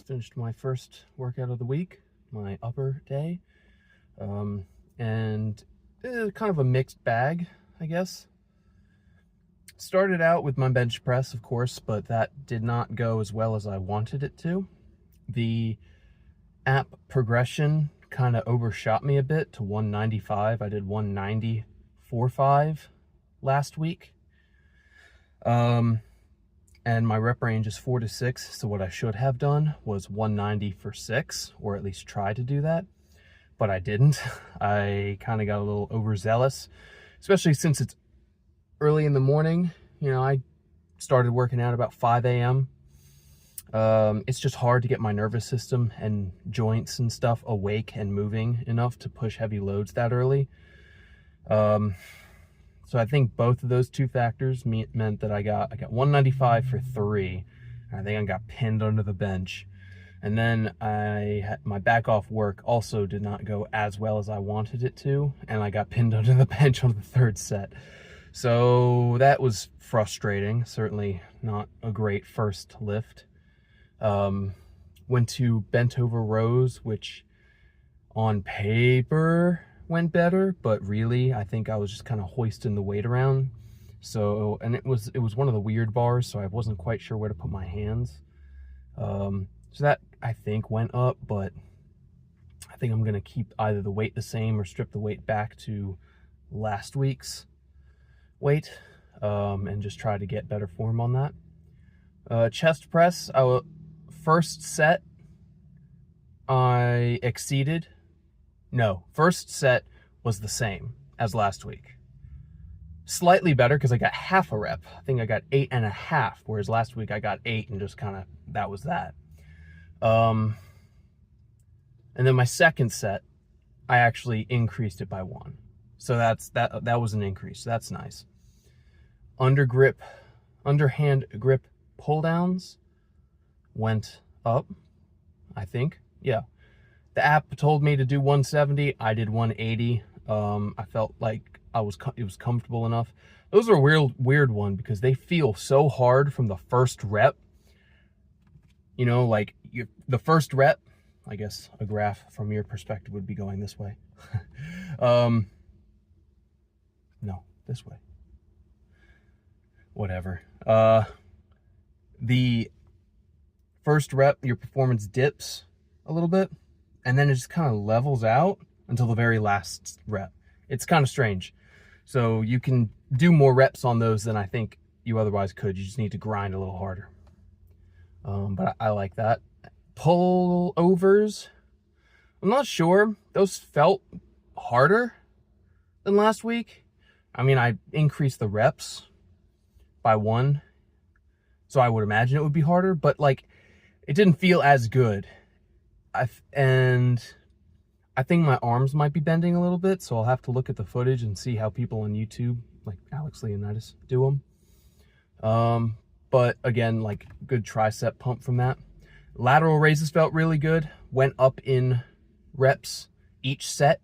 finished my first workout of the week, my upper day, and kind of a mixed bag, I guess. Started out with my bench press, of course, but that did not go as well as I wanted it to. The app progression kind of overshot me a bit to 195. I did 190.45 last week. And my rep range is 4 to 6, so what I should have done was 190 for 6, or at least try to do that, but I didn't. I kind of got a little overzealous, especially since it's early in the morning. You know, I started working out about 5 a.m. It's just hard to get my nervous system and joints and stuff awake and moving enough to push heavy loads that early. So I think both of those two factors meant that I got 195 for 3. I think I got pinned under the bench. And then my back off work also did not go as well as I wanted it to, and I got pinned under the bench on the 3rd set. So that was frustrating. Certainly not a great first lift. Went to bent over rows, which on paper went better, but really I think I was just kind of hoisting the weight around. So, and it was one of the weird bars, so I wasn't quite sure where to put my hands. So that I think went up, but I think I'm gonna keep either the weight the same or strip the weight back to last week's weight, and just try to get better form on that. Chest press, first set I exceeded. No, first set was the same as last week. Slightly better because I got half a rep. I think I got 8.5, whereas last week I got 8 and just kind of, that was that. And then my second set, I actually increased it by 1. So that was an increase. That's nice. Underhand grip pull downs went up, I think. Yeah. The app told me to do 170. I did 180. I felt like it was comfortable enough. Those are a weird one because they feel so hard from the first rep. You know, like the first rep, I guess a graph from your perspective would be going this way. No, this way. Whatever. The first rep, your performance dips a little bit, and then it just kind of levels out until the very last rep. It's kind of strange. So you can do more reps on those than I think you otherwise could. You just need to grind a little harder. But I like that. Pull overs, I'm not sure. Those felt harder than last week. I mean, I increased the reps by 1, so I would imagine it would be harder, but like, it didn't feel as good. And I think my arms might be bending a little bit, so I'll have to look at the footage and see how people on YouTube, like Alex Leonidas, do them. But again, like, good tricep pump from that. Lateral raises felt really good. Went up in reps each set,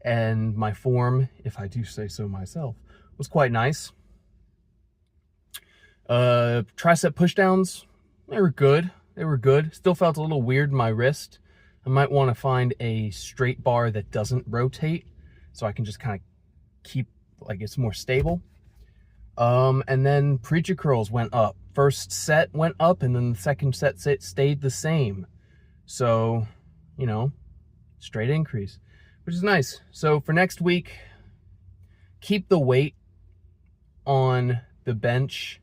and my form, if I do say so myself, was quite nice. Tricep pushdowns, they were good. They were good. Still felt a little weird in my wrist. I might want to find a straight bar that doesn't rotate so I can just kind of keep, like, it's more stable. And then preacher curls went up. First set went up, and then the second set stayed the same. So, you know, straight increase, which is nice. So for next week, keep the weight on the bench.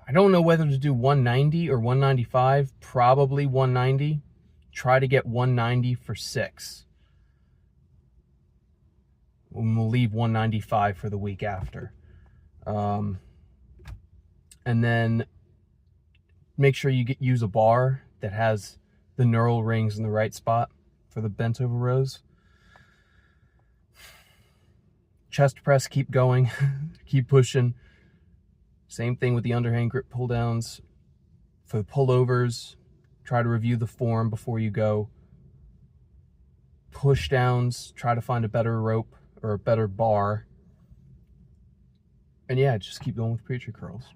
I don't know whether to do 190 or 195, probably 190. Try to get 190 for 6. And we'll leave 195 for the week after. And then make sure you use a bar that has the knurl rings in the right spot for the bent over rows. Chest press, keep going, keep pushing. Same thing with the underhand grip pull downs. For the pullovers, try to review the form before you go. Push downs, try to find a better rope or a better bar. And yeah, just keep going with preacher curls.